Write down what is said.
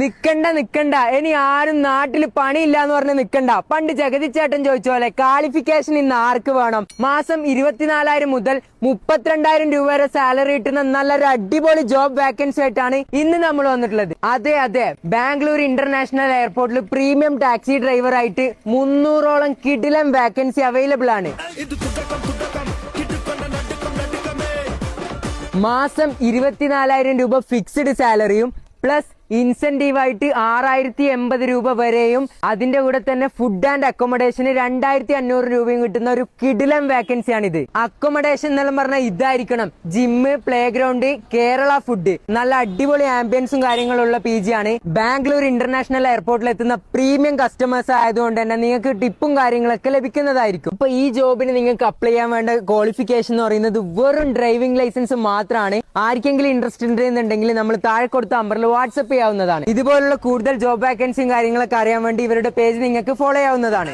നിക്കണ്ട ഇനി ആരും നാട്ടിൽ പണിയില്ല എന്ന് പറഞ്ഞ് നിക്കണ്ട. പണ്ട് ജഗതി ചേട്ടൻ ചോദിച്ച പോലെ ക്വാളിഫിക്കേഷൻ ഇന്ന് ആർക്ക് വേണം? മാസം 24,000 മുതൽ 32,000 രൂപ വരെ സാലറി കിട്ടുന്ന നല്ലൊരു അടിപൊളി ജോബ് വാക്കൻസി ആയിട്ടാണ് ഇന്ന് നമ്മൾ വന്നിട്ടുള്ളത്. അതെ, ബാംഗ്ലൂർ ഇന്റർനാഷണൽ എയർപോർട്ടിൽ പ്രീമിയം ടാക്സി ഡ്രൈവർ ആയിട്ട് 300ഓളം കിടിലൻ വാക്കൻസി അവൈലബിൾ ആണ്. മാസം 24,000 രൂപ ഫിക്സ്ഡ് സാലറിയും പ്ലസ് ഇൻസെന്റീവ് ആയിട്ട് 6,080 രൂപ വരെയും അതിന്റെ കൂടെ തന്നെ ഫുഡ് ആൻഡ് അക്കോമഡേഷന് 2,500 രൂപയും കിട്ടുന്ന ഒരു കിടിലൻ വാക്കൻസിയാണ് ഇത്. അക്കോമഡേഷൻ എന്നെല്ലാം പറഞ്ഞാൽ ഇതായിരിക്കണം: gym, play ground, Kerala food, നല്ല അടിപൊളി ആംബിയൻസും കാര്യങ്ങളുള്ള PG ആണ്. ബാംഗ്ലൂർ ഇന്റർനാഷണൽ എയർപോർട്ടിൽ എത്തുന്ന പ്രീമിയം കസ്റ്റമേഴ്സ് ആയതുകൊണ്ട് തന്നെ നിങ്ങൾക്ക് ടിപ്പും കാര്യങ്ങളൊക്കെ ലഭിക്കുന്നതായിരിക്കും. അപ്പൊ ഈ ജോബിന് നിങ്ങൾക്ക് അപ്ലൈ ചെയ്യാൻ വേണ്ട ക്വാളിഫിക്കേഷൻ എന്ന് പറയുന്നത് വെറും ഡ്രൈവിംഗ് ലൈസൻസ് മാത്രമാണ്. ആർക്കെങ്കിലും ഇൻട്രസ്റ്റ് ഉണ്ടെന്നുണ്ടെങ്കിൽ നമ്മൾ താഴെ കൊടുത്ത നമ്പറിൽ വാട്സ്ആപ്പ് ചെയ്യാവുന്നതാണ്. ഇതുപോലുള്ള കൂടുതൽ ജോബ് വാക്കൻസിയും കാര്യങ്ങളൊക്കെ അറിയാൻ വേണ്ടി ഇവരുടെ പേജ് നിങ്ങൾക്ക് ഫോളോ ചെയ്യാവുന്നതാണ്.